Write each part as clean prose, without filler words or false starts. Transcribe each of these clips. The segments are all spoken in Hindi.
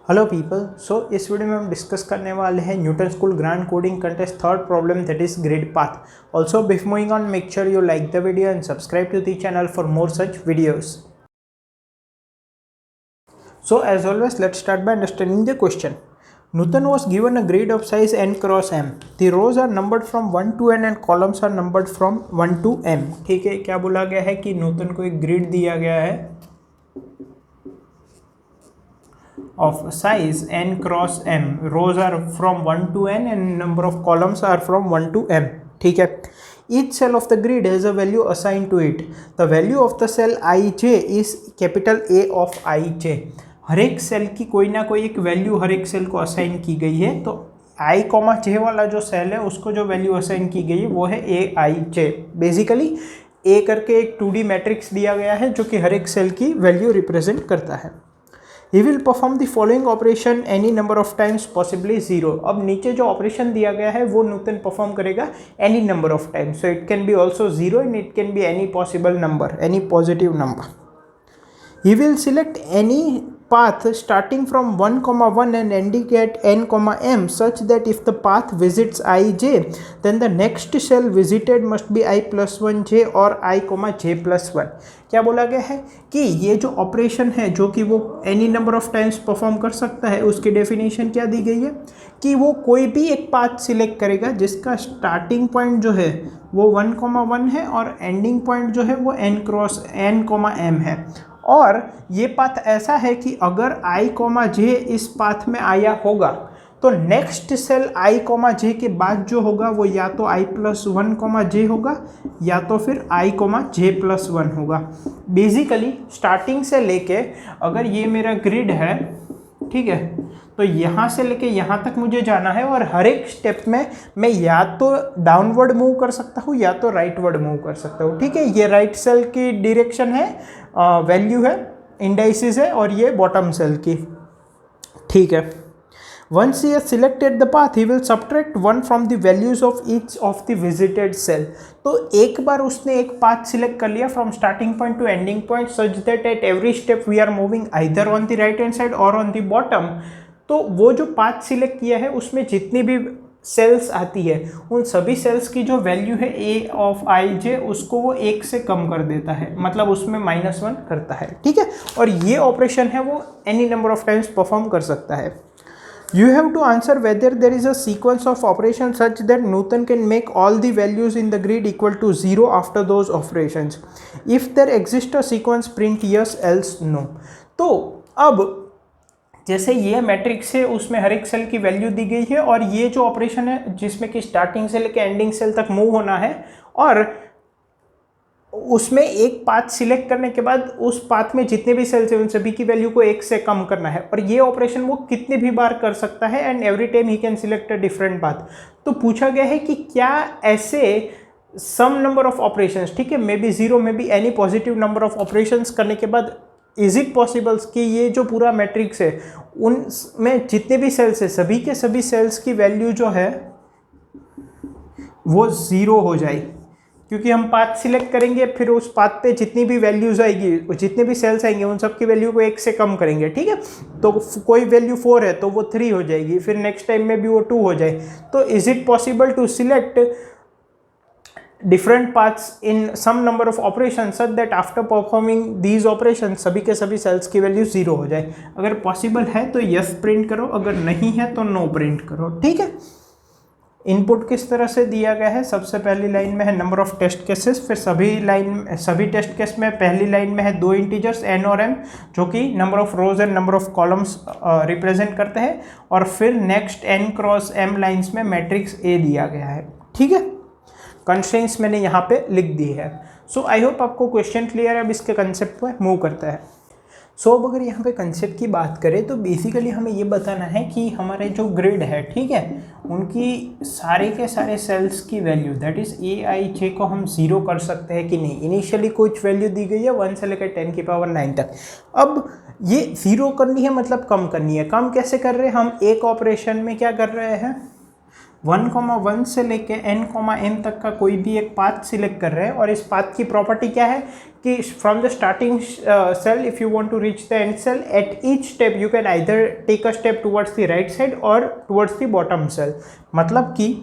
Hello people. इस वीडियो में हम डिस्कस करने वाले हैं Newton School grand coding contest third problem that is grid path. Also before moving on make sure you like the video and subscribe to the channel for more such videos. So as always, let's start by understanding the question. Newton was given a grid of size n cross m. The rows are numbered from 1 to n and columns are numbered from 1 to m. ठीक है, क्या बोला गया है कि न्यूटन को एक ग्रिड दिया गया है of size n cross m. Rows are from 1 to n and number of columns are from 1 to m. ठीक है. Each cell of the grid has a value assigned to it. The value of the cell ij is capital A of ij. हर एक सेल की कोई ना कोई एक वैल्यू हर एक सेल को असाइन की गई है। तो i कॉमा j वाला जो सेल है उसको जो वैल्यू असाइन की गई है वो है ए आई जे। बेसिकली a करके एक 2D मैट्रिक्स दिया गया है जो कि हर एक सेल की वैल्यू रिप्रेजेंट करता है। He will perform the following operation any number of times, possibly 0. अब नीचे जो ऑपरेशन दिया गया है वो न्यूटन परफॉर्म करेगा any number of times. So it can be also 0 and it can be any possible number, any positive number. He will select any path starting from 1, 1 and ending at n, m such that if the path visits ij, then the next cell visited must be i plus 1 j or i, j plus 1. क्या बोला गया है कि ये जो ऑपरेशन है जो कि वो any number of times perform कर सकता है, उसकी डेफिनेशन क्या दी गई है कि वो कोई भी एक पाथ सिलेक्ट करेगा जिसका स्टार्टिंग पॉइंट जो है वो 1, 1 है और एंडिंग पॉइंट जो है वो n क्रॉस n, m है। और ये पाथ ऐसा है कि अगर i, j इस पाथ में आया होगा तो नेक्स्ट सेल i, j के बाद जो होगा वो या तो i प्लस 1, j होगा या तो फिर i, j प्लस 1 होगा। बेसिकली स्टार्टिंग से लेके अगर ये मेरा ग्रिड है, ठीक है, तो यहाँ से लेके यहाँ तक मुझे जाना है और हर एक स्टेप में मैं या तो डाउनवर्ड मूव कर सकता हूँ या तो राइटवर्ड मूव कर सकता हूँ। ठीक है, ये राइट सेल की डायरेक्शन है, वैल्यू है, इंडाइसिस है, और ये बॉटम सेल की। ठीक है, once he has selected the path he will subtract 1 from the values of each of the visited cell. तो एक बार उसने एक पाथ सिलेक्ट कर लिया from starting point to ending point such that at every step we are moving either on the right hand side और ऑन द बॉटम। तो वो जो पाथ सिलेक्ट किया है उसमें जितनी भी सेल्स आती है उन सभी सेल्स की जो वैल्यू है ए ऑफ आई जे उसको वो 1 से कम कर देता है, मतलब उसमें -1 करता है। ठीक है, और ये ऑपरेशन है वो any number of times perform कर सकता है। You have to answer whether there is a sequence of operations such that Newton can make all the values in the grid equal to 0 after those operations. If there exists a sequence, print yes, else no. तो अब जैसे ये मैट्रिक्स है उसमें हर एक सेल की वैल्यू दी गई है और ये जो ऑपरेशन है जिसमें कि स्टार्टिंग से लेकर एंडिंग सेल तक मूव होना है और उसमें एक पाथ सिलेक्ट करने के बाद उस पाथ में जितने भी सेल्स हैं उन सभी की वैल्यू को 1 से कम करना है और ये ऑपरेशन वो कितने भी बार कर सकता है and every time he can select a different path. तो पूछा गया है कि क्या ऐसे सम नंबर ऑफ ऑपरेशंस, ठीक है, may be 0 may be any positive number of operations करने के बाद इज इट पॉसिबल कि ये जो पूरा मैट्रिक्स है उनमें जितने भी सेल्स है सभी के सभी सेल्स की वैल्यू जो है वो 0 हो जाए, क्योंकि हम पाथ सिलेक्ट करेंगे फिर उस पाथ पे जितनी भी वैल्यूज आएगी जितने भी सेल्स आएंगे उन सब की वैल्यू को 1 से कम करेंगे। ठीक है, तो कोई वैल्यू 4 है तो वो 3 हो जाएगी, फिर नेक्स्ट टाइम में भी वो 2 हो जाए। तो is it possible to select different paths in some number of operation such that after performing these operation सभी के सभी सेल्स की वैल्यू 0 हो जाए। अगर पॉसिबल है तो यस प्रिंट करो, अगर नहीं है तो नो प्रिंट करो। ठीक है, इनपुट किस तरह से दिया गया है, सबसे पहली लाइन में है नंबर ऑफ टेस्ट केसेस, फिर सभी टेस्ट केस में पहली लाइन में है 2 इंटीजर्स n और m जो कि number of rose and number of columns represent करते हैं, और फिर next n cross m lines में मैट्रिक्स A दिया गया है। ठीक है, कंस्ट्रेंट्स मैंने यहाँ पे लिख दी है। सो आई होप आपको क्वेश्चन क्लियर है। अब इसके कंसेप्ट पे मूव करता है। अब अगर यहाँ पे कंसेप्ट की बात करें तो बेसिकली हमें ये बताना है कि हमारे जो ग्रिड है, ठीक है, उनकी सारे के सारे सेल्स की वैल्यू दैट इज ए आई जे को हम 0 कर सकते हैं कि नहीं। इनिशियली कुछ वैल्यू दी गई है 1 से लेकर 10⁹ तक। अब ये 0 करनी है मतलब कम करनी है। कम कैसे कर रहे हैं हम, एक ऑपरेशन में क्या कर रहे हैं, 1,1 से लेके n,m तक का कोई भी एक पाथ सिलेक्ट कर रहे हैं और इस पाथ की प्रॉपर्टी क्या है कि from the starting cell if you want to reach the end cell at each step you can either take a step towards the right side और टुवर्ड्स द बॉटम सेल। मतलब कि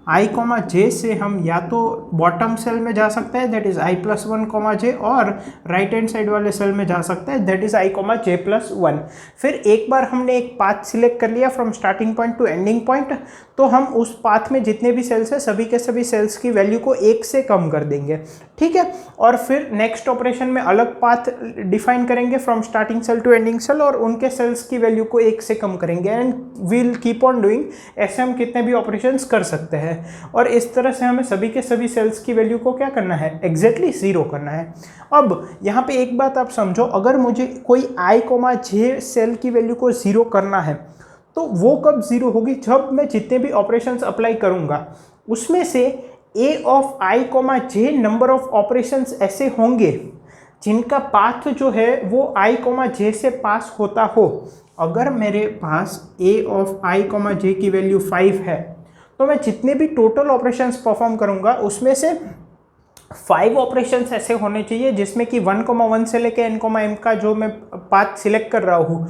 i, j से हम या तो बॉटम सेल में जा सकते हैं दैट इज i+1, j और राइट हैंड साइड वाले सेल में जा सकते हैं दैट इज i, j+1। फिर एक बार हमने एक पाथ सिलेक्ट कर लिया from starting point to ending point, तो हम उस पाथ में जितने भी सेल्स हैं सभी के सभी सेल्स की वैल्यू को 1 से कम कर देंगे, ठीक है। और फिर नेक्स्ट ऑपरेशन में अलग पाथ डिफाइन करेंगे from starting cell to ending cell और उनके सेल्स की वैल्यू को 1 से कम करेंगे and will keep on doing. ऐसे हम कितने भी ऑपरेशंस कर सकते हैं और इस तरह से हमें सभी के सभी सेल्स की वैल्यू को क्या करना है, एग्जैक्टली 0 करना है। अब यहाँ पे एक बात आप समझो, अगर मुझे कोई i, j सेल की वैल्यू को 0 करना है तो वो कब 0 होगी, जब मैं जितने भी ऑपरेशंस अप्लाई करूंगा उसमें से a of i, j number of operations ऐसे होंगे जिनका पाथ जो है वो i, j से पास होता हो। अगर मेरे पास a ऑफ i, j की वैल्यू 5 है तो मैं जितने भी टोटल ऑपरेशंस परफॉर्म करूंगा उसमें से 5 ऑपरेशंस ऐसे होने चाहिए जिसमें कि 1,1 से लेके n,m का जो मैं पाथ सिलेक्ट कर रहा हूँ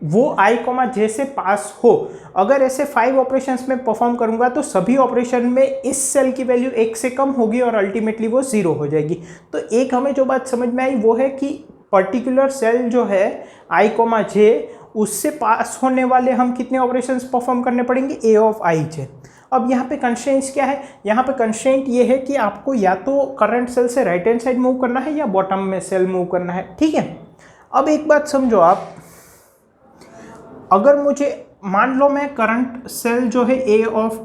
वो i, j से पास हो। अगर ऐसे 5 ऑपरेशंस में परफॉर्म करूंगा तो सभी ऑपरेशन में इस सेल की वैल्यू 1 से कम होगी और अल्टीमेटली वो 0 हो जाएगी। तो एक हमें जो बात समझ में आई वो है कि पर्टिकुलर सेल जो है i, j उससे पास होने वाले हम कितने ऑपरेशंस परफॉर्म करने पड़ेंगे, a ऑफ i, j। अब यहाँ पे कंस्ट्रेंट्स क्या है, यहाँ पे कंस्ट्रेंट ये है कि आपको या तो करंट सेल से राइट हैंड साइड मूव करना है या बॉटम में सेल मूव करना है, ठीक है। अब एक बात समझो आप, अगर मुझे मान लो मैं करंट सेल जो है a ऑफ,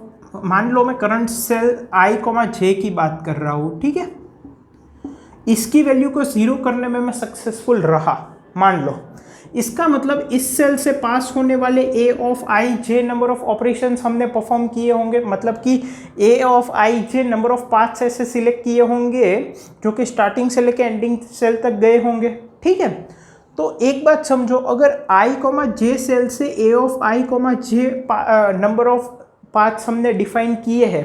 मान लो मैं करंट सेल i, j की बात कर रहा हूँ, ठीक है, इसकी वैल्यू को 0 करने में मैं सक्सेसफुल रहा मान लो, इसका मतलब इस सेल से पास होने वाले a of i, j number of operations हमने परफॉर्म किए होंगे, मतलब कि a of i, j number of paths ऐसे सिलेक्ट किए होंगे जो कि स्टार्टिंग से लेकर एंडिंग सेल तक गए होंगे, ठीक है। तो एक बात समझो, अगर i, j सेल से a of i, j number of paths हमने डिफाइन किए हैं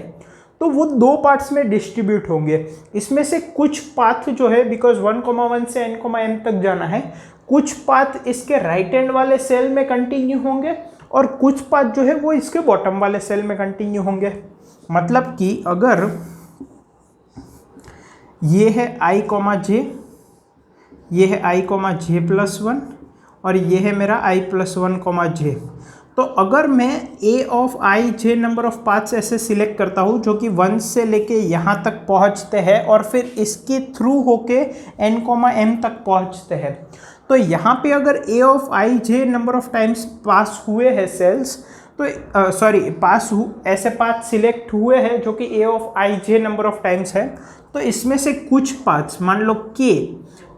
तो वो 2 पार्ट्स में डिस्ट्रीब्यूट होंगे। इसमें से कुछ पाथ जो है बिकॉज 1,1 से n,m तक जाना है, कुछ पाथ इसके राइट हैंड वाले सेल में कंटिन्यू होंगे और कुछ पाथ जो है वो इसके बॉटम वाले सेल में कंटिन्यू होंगे। मतलब कि अगर ये है i, j, ये है i, j+1 और ये है मेरा i+1, j। तो अगर मैं a of i, j number of paths ऐसे सिलेक्ट करता हूँ जो कि 1 से लेके यहाँ तक पहुँचते हैं और फिर इसके थ्रू होके n,m तक पहुँचते हैं, तो यहाँ पे अगर a of i, j number of times pass हुए हैं सेल्स, तो ऐसे पाथ सिलेक्ट हुए हैं जो कि a of i, j number of times है, तो इसमें से कुछ पाथ्स मान लो k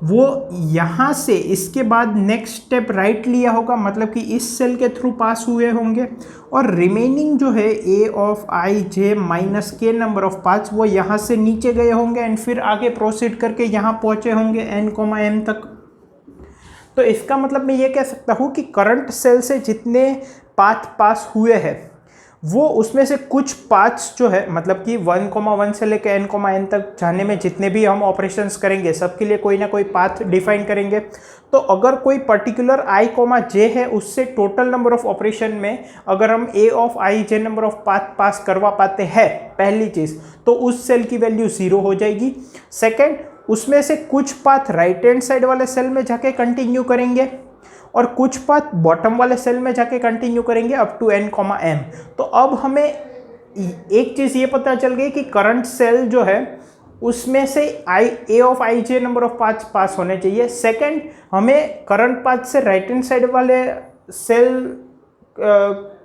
वो यहाँ से इसके बाद नेक्स्ट स्टेप राइट लिया होगा, मतलब कि इस सेल के थ्रू पास हुए होंगे, और रिमेनिंग जो है a of i, j minus k number of paths वो यहाँ से नीचे गए होंगे एंड फिर आगे प्रोसीड करके यहाँ पहुँचे होंगे n,m तक। तो इसका मतलब मैं ये कह सकता हूँ कि करंट सेल से जितने पाथ पास हुए हैं वो उसमें से कुछ पाथ्स जो है, मतलब कि 1,1 से लेकर n,m तक जाने में जितने भी हम ऑपरेशंस करेंगे सबके लिए कोई ना कोई पाथ डिफाइन करेंगे। तो अगर कोई पर्टिकुलर i, j है उससे टोटल नंबर ऑफ ऑपरेशन में अगर हम a of i, j number of path pass करवा पाते हैं पहली चीज़, तो उस सेल की वैल्यू 0 हो जाएगी। सेकेंड, उसमें से कुछ पाथ राइट हैंड साइड वाले सेल में जाके कंटिन्यू करेंगे और कुछ पाथ बॉटम वाले सेल में जाके कंटिन्यू करेंगे अप टू n,m। तो अब हमें एक चीज़ ये पता चल गई कि करंट सेल जो है उसमें से a of i, j number of path pass होने चाहिए। सेकंड, हमें करंट पाथ से राइट हैंड साइड वाले सेल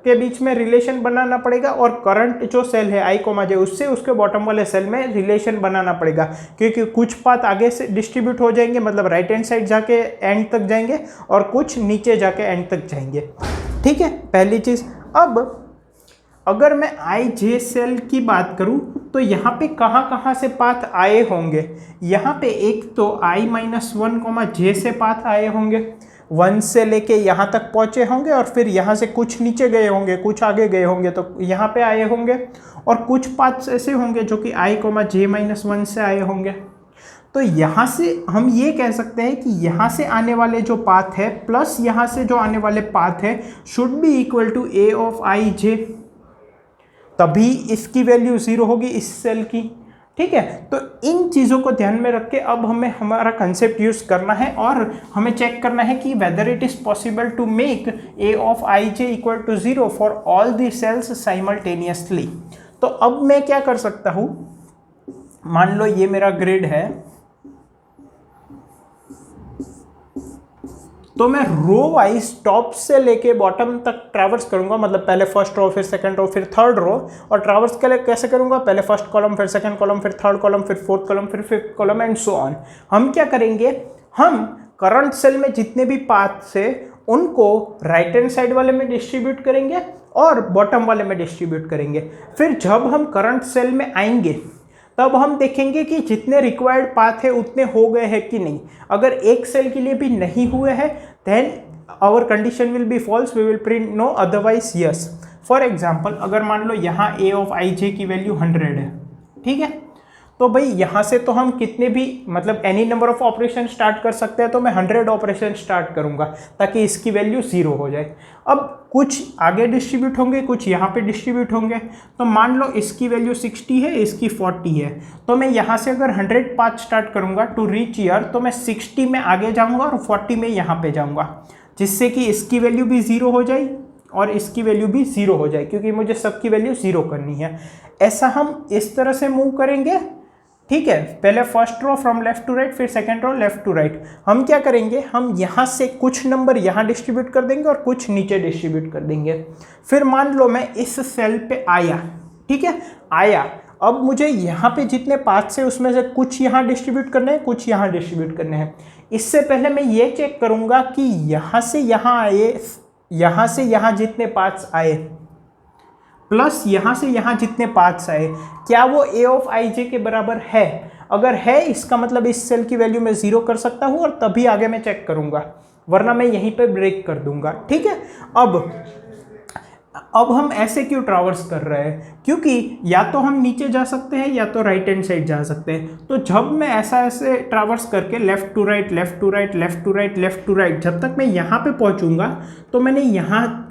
के बीच में रिलेशन बनाना पड़ेगा और करंट जो सेल है i, j उससे उसके बॉटम वाले सेल में रिलेशन बनाना पड़ेगा, क्योंकि कुछ पाथ आगे से डिस्ट्रीब्यूट हो जाएंगे, मतलब राइट हैंड साइड जाके एंड तक जाएंगे और कुछ नीचे जाके एंड तक जाएंगे, ठीक है, पहली चीज़। अब अगर मैं i, j सेल की बात करूं तो यहाँ पे कहाँ से पाथ आए होंगे, यहाँ पे एक तो i-1, j से पाथ आए होंगे, 1 से लेके यहाँ तक पहुँचे होंगे और फिर यहाँ से कुछ नीचे गए होंगे, कुछ आगे गए होंगे तो यहाँ पे आए होंगे, और कुछ पाथ्स ऐसे होंगे जो कि i, j-1 से आए होंगे। तो यहाँ से हम ये कह सकते हैं कि यहाँ से आने वाले जो पाथ है प्लस यहाँ से जो आने वाले पाथ है should be equal to a of i j, तभी इसकी वैल्यू 0 होगी इस सेल की। ठीक है, तो इन चीज़ों को ध्यान में रख के अब हमें हमारा कंसेप्ट यूज़ करना है और हमें चेक करना है कि whether it is possible to make a of i j equal to 0 for all the cells simultaneously. तो अब मैं क्या कर सकता हूँ, मान लो ये मेरा ग्रिड है, तो मैं रो वाइज टॉप से लेके बॉटम तक ट्रैवर्स करूंगा, मतलब पहले फर्स्ट रो, फिर सेकंड रो, फिर थर्ड रो, और ट्रैवर्स के लिए कैसे करूंगा, पहले फर्स्ट कॉलम, फिर सेकंड कॉलम, फिर थर्ड कॉलम, फिर फोर्थ कॉलम, फिर fifth column and so on. हम क्या करेंगे, हम करंट सेल में जितने भी पाथ से उनको राइट हैंड साइड वाले में डिस्ट्रीब्यूट करेंगे और बॉटम वाले में डिस्ट्रीब्यूट करेंगे। फिर जब हम करंट सेल में आएंगे तब हम देखेंगे कि जितने रिक्वायर्ड पाथ है उतने हो गए हैं कि नहीं। अगर एक सेल के लिए भी नहीं हुए हैं then our condition will be false, we will print no, otherwise yes. For example अगर मान लो यहाँ a ऑफ i j की वैल्यू 100 है, ठीक है, तो भाई यहाँ से तो हम कितने भी मतलब any number of operation start कर सकते हैं, तो मैं 100 ऑपरेशन स्टार्ट करूँगा ताकि इसकी वैल्यू 0 हो जाए। अब कुछ आगे डिस्ट्रीब्यूट होंगे, कुछ यहाँ पे डिस्ट्रीब्यूट होंगे, तो मान लो इसकी वैल्यू 60 है, इसकी 40 है, तो मैं यहाँ से अगर 100 पाथ स्टार्ट करूँगा टू रीच ईयर, तो मैं 60 में आगे जाऊँगा और 40 में यहाँ पे जाऊँगा, जिससे कि इसकी वैल्यू भी 0 हो जाए और इसकी वैल्यू भी 0 हो जाए, क्योंकि मुझे सबकी वैल्यू 0 करनी है। ऐसा हम इस तरह से मूव करेंगे। ठीक है, पहले first row from left to right, फिर second row left to right. हम क्या करेंगे, हम यहाँ से कुछ नंबर यहाँ डिस्ट्रीब्यूट कर देंगे और कुछ नीचे डिस्ट्रीब्यूट कर देंगे। फिर मान लो मैं इस सेल पे आया, ठीक है, आया, अब मुझे यहाँ पे जितने पाथ्स है उसमें से कुछ यहाँ डिस्ट्रीब्यूट करने हैं, कुछ यहाँ डिस्ट्रीब्यूट करने हैं। इससे पहले मैं ये चेक करूँगा कि यहाँ से यहाँ आए, यहाँ से यहाँ जितने पाथ्स आए प्लस यहाँ से यहाँ जितने पाथ्स आए, क्या वो a ऑफ i j के बराबर है। अगर है इसका मतलब इस सेल की वैल्यू मैं 0 कर सकता हूँ और तभी आगे मैं चेक करूँगा, वरना मैं यहीं पे ब्रेक कर दूंगा। ठीक है, अब हम ऐसे क्यों ट्रैवर्स कर रहे हैं, क्योंकि या तो हम नीचे जा सकते हैं या तो राइट हैंड साइड जा सकते हैं। तो जब मैं ऐसे ट्रैवर्स करके left to right, left to right, left to right, left to right, जब तक मैं यहाँ पे पहुँचूंगा तो मैंने यहाँ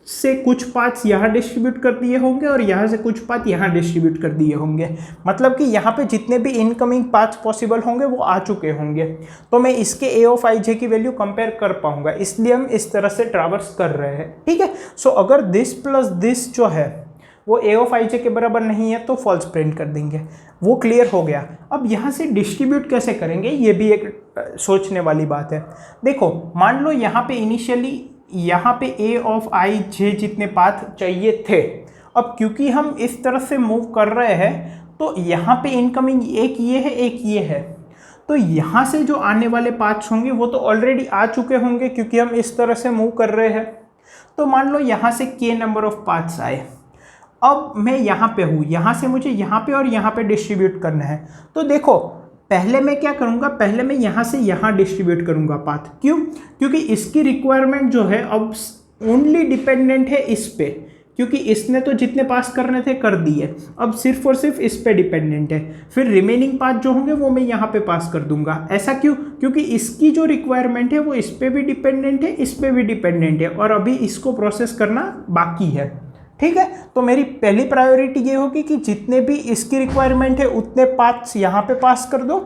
से कुछ पाथ्स यहाँ डिस्ट्रीब्यूट कर दिए होंगे और यहाँ से कुछ पाथ यहाँ डिस्ट्रीब्यूट कर दिए होंगे, मतलब कि यहाँ पे जितने भी इनकमिंग पाथ्स पॉसिबल होंगे वो आ चुके होंगे। तो मैं इसके a ऑफ i j की वैल्यू कंपेयर कर पाऊंगा, इसलिए हम इस तरह से ट्रैवर्स कर रहे हैं। ठीक है, सो अगर दिस प्लस दिस जो है वो a ऑफ i j के बराबर नहीं है तो फॉल्स प्रिंट कर देंगे। वो क्लियर हो गया। अब यहाँ से डिस्ट्रीब्यूट कैसे करेंगे ये भी एक सोचने वाली बात है। देखो मान लो यहाँ पे इनिशियली यहाँ पे a ऑफ i j जितने पाथ चाहिए थे, अब क्योंकि हम इस तरह से मूव कर रहे हैं तो यहाँ पे इनकमिंग एक ये है, एक ये है, तो यहाँ से जो आने वाले पाथ्स होंगे वो तो ऑलरेडी आ चुके होंगे क्योंकि हम इस तरह से मूव कर रहे हैं। तो मान लो यहाँ से k नंबर ऑफ पाथ्स आए, अब मैं यहाँ पे हूँ, यहाँ से मुझे यहाँ पे और यहाँ पे डिस्ट्रीब्यूट करना है। तो देखो पहले मैं क्या करूँगा, पहले मैं यहाँ से यहाँ डिस्ट्रीब्यूट करूँगा पाथ। क्यों, क्योंकि इसकी रिक्वायरमेंट जो है अब ओनली डिपेंडेंट है इस पे, क्योंकि इसने तो जितने पास करने थे कर दिए, अब सिर्फ और सिर्फ इस पे डिपेंडेंट है। फिर रिमेनिंग पाथ जो होंगे वो मैं यहाँ पे पास कर दूंगा। ऐसा क्यों, क्योंकि इसकी जो रिक्वायरमेंट है वो इस पे भी डिपेंडेंट है, इस पे भी डिपेंडेंट है और अभी इसको प्रोसेस करना बाकी है। ठीक है, तो मेरी पहली प्रायोरिटी ये होगी कि जितने भी इसकी रिक्वायरमेंट है उतने पाथ्स यहाँ पे पास कर दो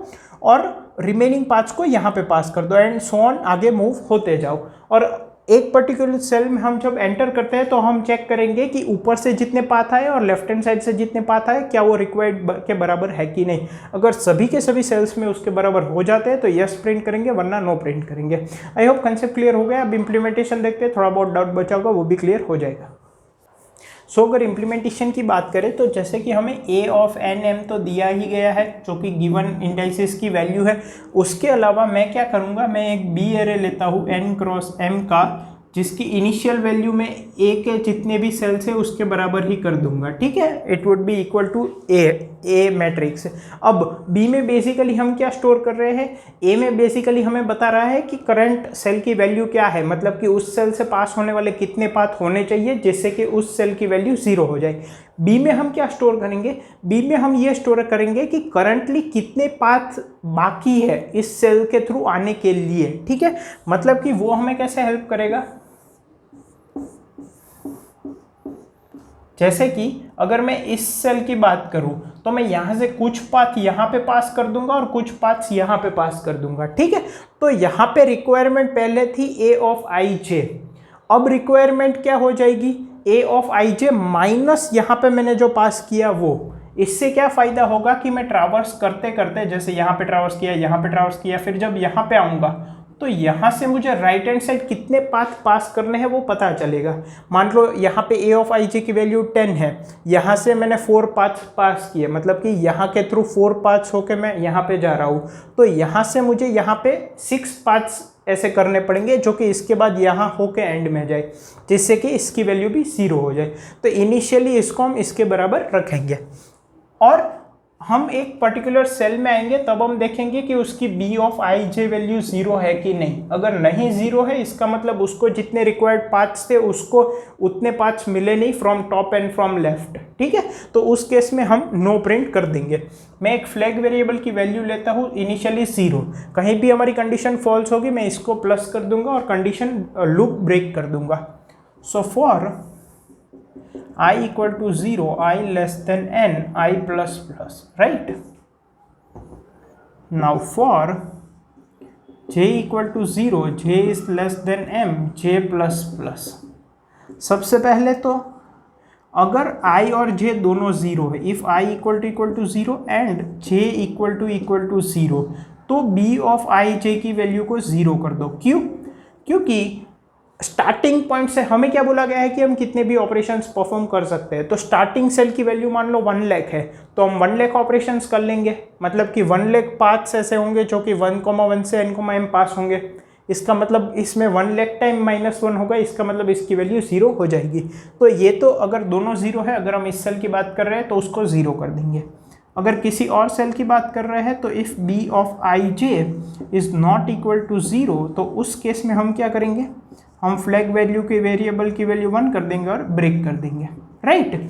और रिमेनिंग पाथ्स को यहाँ पे पास कर दो एंड सो ऑन, आगे मूव होते जाओ। और एक पर्टिकुलर सेल में हम जब एंटर करते हैं तो हम चेक करेंगे कि ऊपर से जितने पाथ आए और लेफ्ट हैंड साइड से जितने पाथ आए क्या वो रिक्वायर्ड के बराबर है कि नहीं। अगर सभी के सभी सेल्स में उसके बराबर हो जाते हैं तो यस प्रिंट करेंगे, वरना नो प्रिंट करेंगे। आई होप कंसेप्ट क्लियर हो गया। अब इम्प्लीमेंटेशन देखते हैं, थोड़ा बहुत डाउट बचा होगा वो भी क्लियर हो जाएगा। सो अगर इम्प्लीमेंटेशन की बात करें तो जैसे कि हमें a ऑफ n m तो दिया ही गया है जो कि गिवन इंडाइसिस की वैल्यू है। उसके अलावा मैं क्या करूँगा, मैं एक b एरे लेता हूँ n क्रॉस m का, जिसकी इनिशियल वैल्यू में ए के जितने भी सेल्स है उसके बराबर ही कर दूंगा, ठीक है। It would be equal to a matrix. अब बी में बेसिकली हम क्या स्टोर कर रहे हैं, ए में बेसिकली हमें बता रहा है कि करंट सेल की वैल्यू क्या है, मतलब कि उस सेल से पास होने वाले कितने पाथ होने चाहिए जिससे कि उस सेल की वैल्यू 0 हो जाए। बी में हम क्या स्टोर करेंगे, बी में हम ये स्टोर करेंगे कि करंटली कितने पाथ बाकी है इस सेल के थ्रू आने के लिए, ठीक है। मतलब कि वो हमें कैसे हेल्प करेगा, जैसे कि अगर मैं इस सेल की बात करूं तो मैं यहां से कुछ पाथ यहां पे पास कर दूंगा और कुछ पाथ्स यहां पे पास कर दूंगा, ठीक है। तो यहां पे रिक्वायरमेंट पहले थी ए ऑफ आई जे, अब रिक्वायरमेंट क्या हो जाएगी, ए ऑफ आई जे माइनस यहां पे मैंने जो पास किया वो। इससे क्या फायदा होगा कि मैं ट्रावर्स करते करते, जैसे यहाँ पे ट्रावर्स किया, यहाँ पे ट्रावर्स किया, फिर जब यहाँ पे आऊँगा तो यहाँ से मुझे राइट हैंड साइड कितने पाथ पास करने हैं वो पता चलेगा। मान लो यहाँ पे ए ऑफ आई जे की वैल्यू 10 है, यहाँ से मैंने 4 पाथ पास किए, मतलब कि यहाँ के थ्रू 4 पाथ्स होके मैं यहाँ पे जा रहा हूँ, तो यहाँ से मुझे यहाँ पे 6 पाथ्स ऐसे करने पड़ेंगे जो कि इसके बाद यहाँ होके एंड में जाए, जिससे कि इसकी वैल्यू भी 0 हो जाए। तो इनिशियली इसको हम इसके बराबर रखेंगे और हम एक पर्टिकुलर सेल में आएंगे तब हम देखेंगे कि उसकी b of i j value 0 है कि नहीं। अगर नहीं 0 है इसका मतलब उसको जितने रिक्वायर्ड पाथ्स थे उसको उतने पाथ्स मिले नहीं from top and from left, ठीक है। तो उस केस में हम नो प्रिंट कर देंगे। मैं एक फ्लैग वेरिएबल की वैल्यू लेता हूँ इनिशियली 0, कहीं भी हमारी कंडीशन फॉल्स होगी मैं इसको प्लस कर दूंगा और कंडीशन लूप ब्रेक कर दूंगा। So for I equal to 0, I less than n, I plus plus, right? Now for j equal to 0, j is less than m, j plus plus। सबसे पहले तो अगर i और j दोनों 0 है, if i equal to 0 and j equal to 0, तो b of i j की वैल्यू को 0 कर दो। क्यों? क्योंकि स्टार्टिंग पॉइंट से हमें क्या बोला गया है कि हम कितने भी ऑपरेशंस परफॉर्म कर सकते हैं। तो स्टार्टिंग सेल की वैल्यू मान लो 1 लाख है, तो हम 1 लाख ऑपरेशंस कर लेंगे, मतलब कि 1 लाख पाथ्स ऐसे होंगे जो कि 1,1 से n,m पास होंगे। इसका मतलब इसमें 1 लाख टाइम -1 होगा, इसका मतलब इसकी वैल्यू 0 हो जाएगी। तो ये तो अगर दोनों 0 है, अगर हम इस सेल की बात कर रहे हैं तो उसको 0 कर देंगे। अगर किसी और सेल की बात कर रहे हैं तो if b of i j is not equal to 0, तो उस केस में हम क्या करेंगे, हम फ्लैग वैल्यू की वेरिएबल की वैल्यू 1 कर देंगे और ब्रेक कर देंगे, राइट।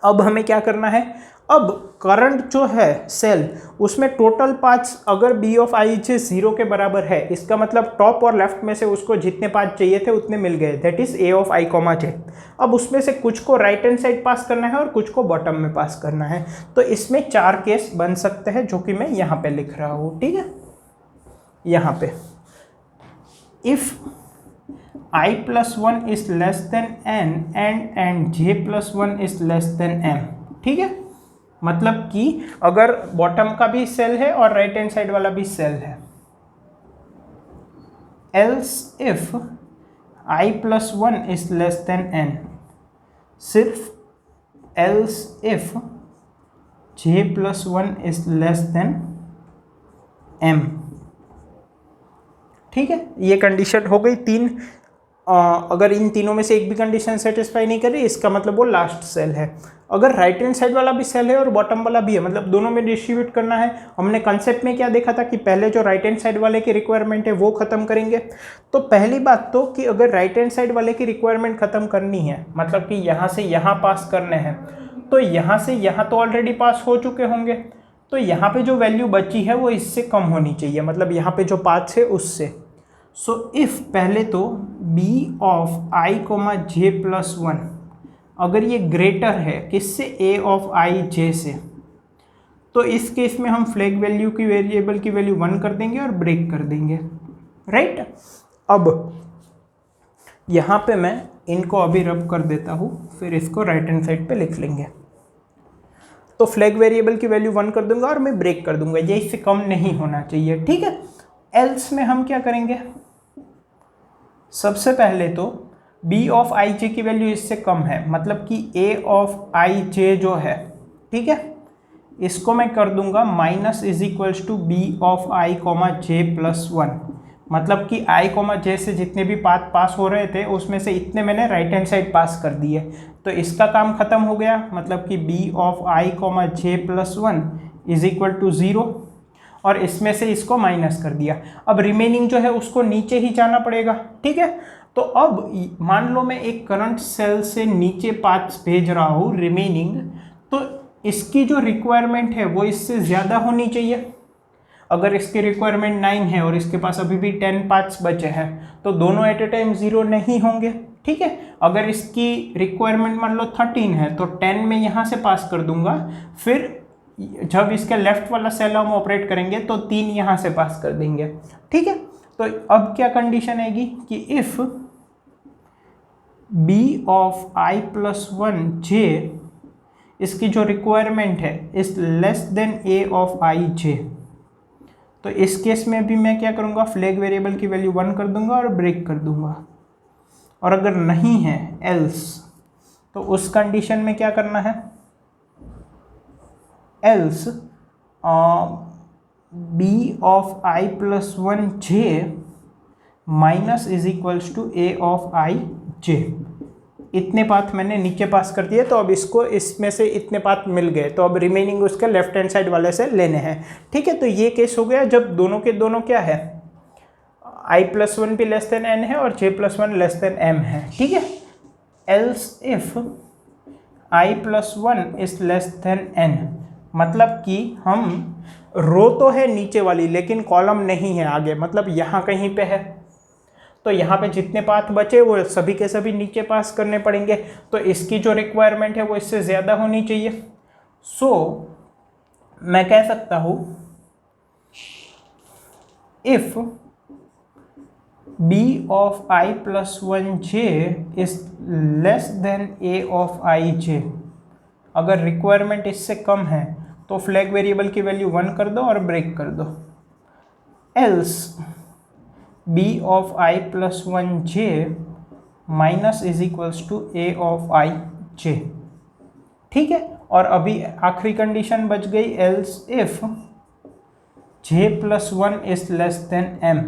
अब हमें क्या करना है, अब करंट जो है सेल उसमें टोटल पाथ्स अगर बी ऑफ आई जे 0 के बराबर है, इसका मतलब टॉप और लेफ्ट में से उसको जितने पाथ चाहिए थे उतने मिल गए, that is a of i comma j. अब उसमें से कुछ को राइट हैंड साइड पास करना है और कुछ को बॉटम में पास करना है। तो इसमें 4 केस बन सकते हैं जो कि मैं यहाँ पे लिख रहा हूँ, ठीक है। यहाँ पे if I plus 1 is less than n and j plus 1 is less than m, ठीक है। मतलब कि अगर बॉटम का भी सेल है और राइट हैंड साइड वाला भी सेल है, else if I plus 1 is less than n, सिर्फ else if j plus 1 is less than m, ठीक है। ये कंडीशन हो गई 3। अगर इन तीनों में से एक भी कंडीशन सेटिस्फाई नहीं कर रही, इसका मतलब वो लास्ट सेल है। अगर राइट हैंड साइड वाला भी सेल है और बॉटम वाला भी है, मतलब दोनों में डिस्ट्रीब्यूट करना है। हमने कंसेप्ट में क्या देखा था कि पहले जो राइट हैंड साइड वाले की रिक्वायरमेंट है वो खत्म करेंगे। तो पहली बात तो कि अगर राइट हैंड साइड वाले की रिक्वायरमेंट खत्म करनी है, मतलब कि यहाँ से यहाँ पास करने हैं, तो यहाँ से यहाँ तो ऑलरेडी पास हो चुके होंगे, तो यहाँ पे जो वैल्यू बची है वो इससे कम होनी चाहिए, मतलब यहाँ पे जो पाथ है उससे। सो इफ़ पहले तो b of i comma j plus 1 अगर ये ग्रेटर है किससे, a ऑफ i j से, तो इस केस में हम फ्लैग वैल्यू की वेरिएबल की वैल्यू 1 कर देंगे और ब्रेक कर देंगे, राइट। अब यहाँ पे मैं इनको अभी रब कर देता हूँ, फिर इसको राइट हैंड साइड पे लिख लेंगे। तो फ्लैग वेरिएबल की वैल्यू 1 कर दूंगा और मैं ब्रेक कर दूंगा, ये इससे कम नहीं होना चाहिए, ठीक है। एल्स में हम क्या करेंगे, सबसे पहले तो b ऑफ आई जे की वैल्यू इससे कम है, मतलब कि a ऑफ आई जे जो है, ठीक है, इसको मैं कर दूंगा minus is equals to b of i comma j plus 1। मतलब कि i, j से जितने भी पाथ पास हो रहे थे उसमें से इतने मैंने राइट हैंड साइड पास कर दिए, तो इसका काम खत्म हो गया। मतलब कि b of i, j plus 1 is equal to 0, और इसमें से इसको माइनस कर दिया। अब रिमेनिंग जो है उसको नीचे ही जाना पड़ेगा, ठीक है। तो अब मान लो मैं एक करंट सेल से नीचे पाथ्स भेज रहा हूँ रिमेनिंग, तो इसकी जो रिक्वायरमेंट है वो इससे ज़्यादा होनी चाहिए। अगर इसकी रिक्वायरमेंट 9 है और इसके पास अभी भी 10 पाथ्स बचे हैं, तो दोनों एट ए टाइम 0 नहीं होंगे, ठीक है। अगर इसकी रिक्वायरमेंट मान लो 13 है, तो 10 में यहाँ से पास कर दूंगा, फिर जब इसके लेफ्ट वाला सेल हम ऑपरेट करेंगे तो 3 यहाँ से पास कर देंगे, ठीक है। तो अब क्या कंडीशन आएगी कि if b of i plus 1 j, इसकी जो रिक्वायरमेंट है is less than a of i j, तो इस केस में भी मैं क्या करूँगा, फ्लैग वेरिएबल की वैल्यू 1 कर दूंगा और ब्रेक कर दूंगा। और अगर नहीं है एल्स, तो उस कंडीशन में क्या करना है, else b of i plus 1 j minus is equals to a of i j। इतने पाथ मैंने नीचे पास कर दिए, तो अब इसको इसमें से इतने पाथ मिल गए, तो अब रिमेनिंग उसके लेफ्ट हैंड साइड वाले से लेने हैं, ठीक है। तो ये केस हो गया जब दोनों के दोनों क्या है, i प्लस 1 भी लेस देन n है और j plus 1 less than m है, ठीक है। Else if i plus 1 is less than n, मतलब कि हम रो तो है नीचे वाली लेकिन कॉलम नहीं है आगे, मतलब यहाँ कहीं पे है, तो यहाँ पे जितने पाथ बचे वो सभी के सभी नीचे पास करने पड़ेंगे, तो इसकी जो रिक्वायरमेंट है वो इससे ज़्यादा होनी चाहिए। सो मैं कह सकता हूँ if b of i plus 1 j is less than a of i j, अगर रिक्वायरमेंट इससे कम है तो फ्लैग वेरिएबल की वैल्यू 1 कर दो और ब्रेक कर दो। Else b of i plus 1 j minus is equals to a of i j, ठीक है। और अभी आखिरी कंडीशन बच गई, else if j plus 1 is less than m,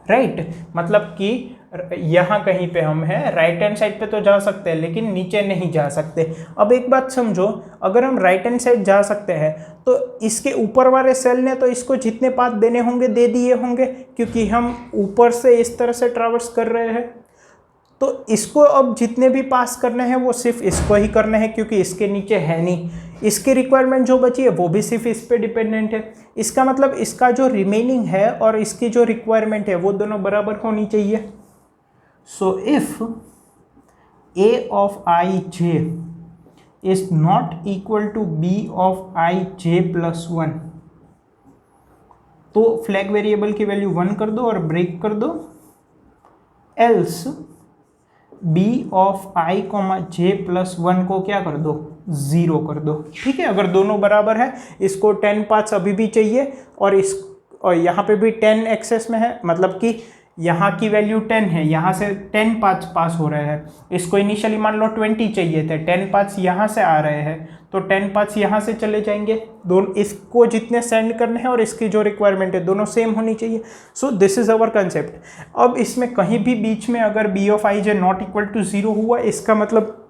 right. मतलब कि यहाँ कहीं पे हम हैं, राइट हैंड साइड पे तो जा सकते हैं लेकिन नीचे नहीं जा सकते। अब एक बात समझो, अगर हम राइट हैंड साइड जा सकते हैं तो इसके ऊपर वाले सेल ने तो इसको जितने पाथ देने होंगे दे दिए होंगे, क्योंकि हम ऊपर से इस तरह से ट्रैवर्स कर रहे हैं। तो इसको अब जितने भी पास करने हैं वो सिर्फ इसको ही करने हैं, क्योंकि इसके नीचे है नहीं। इसकी रिक्वायरमेंट जो बची है वो भी सिर्फ इस पे डिपेंडेंट है। इसका मतलब इसका जो रिमेनिंग है और इसकी जो रिक्वायरमेंट है वो दोनों बराबर होनी चाहिए। So if a of i j is not equal to b of i j plus 1, तो फ्लैग वेरिएबल की वैल्यू 1 कर दो और ब्रेक कर दो। Else b of i j plus 1 को क्या कर दो, 0 कर दो, ठीक है। अगर दोनों बराबर है, इसको 10 पाथ्स अभी भी चाहिए और यहाँ पे भी 10 एक्सेस में है, मतलब कि यहाँ की वैल्यू 10 है, यहाँ से 10 पाथ्स पास हो रहे हैं। इसको इनिशियली मान लो 20 चाहिए थे, 10 पाथ्स यहाँ से आ रहे हैं, तो 10 पाथ्स यहाँ से चले जाएंगे। दोनों इसको जितने सेंड करने हैं और इसकी जो रिक्वायरमेंट है दोनों सेम होनी चाहिए। So this is our concept. अब इसमें कहीं भी बीच में अगर b of i j not equal to 0 हुआ, इसका मतलब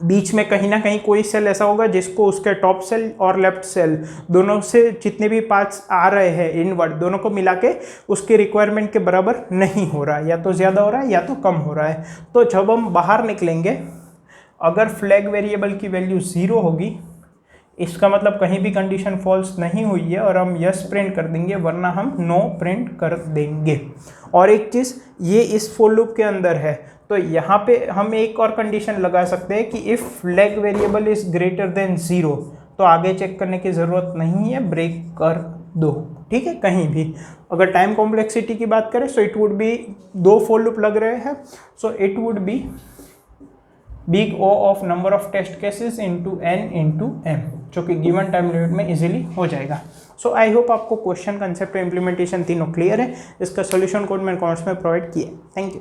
बीच में कहीं ना कहीं कोई सेल ऐसा होगा जिसको उसके टॉप सेल और लेफ्ट सेल दोनों से जितने भी पाथ्स आ रहे हैं इनवर्ड, दोनों को मिला के उसके रिक्वायरमेंट के बराबर नहीं हो रहा है, या तो ज़्यादा हो रहा है या तो कम हो रहा है। तो जब हम बाहर निकलेंगे, अगर फ्लैग वेरिएबल की वैल्यू 0 होगी, इसका मतलब कहीं भी कंडीशन फॉल्स नहीं हुई है और हम यस प्रिंट कर देंगे, वरना हम नो प्रिंट कर देंगे। और एक चीज़ ये इस फॉर लूप के अंदर है, तो यहाँ पे हम एक और कंडीशन लगा सकते हैं कि if flag variable is greater than 0, तो आगे चेक करने की ज़रूरत नहीं है, ब्रेक कर दो, ठीक है। कहीं भी अगर टाइम कॉम्प्लेक्सिटी की बात करें, so it would be 2 for loop लग रहे हैं, so it would be big O of number of test cases into n into m, जो कि गिवन टाइम लिमिट में इजीली हो जाएगा। सो आई होप आपको क्वेश्चन, कंसेप्ट और इम्प्लीमेंटेशन तीनों क्लियर है। इसका सोल्यूशन कोड मैंने कमेंट्स में प्रोवाइड किया। Thank you.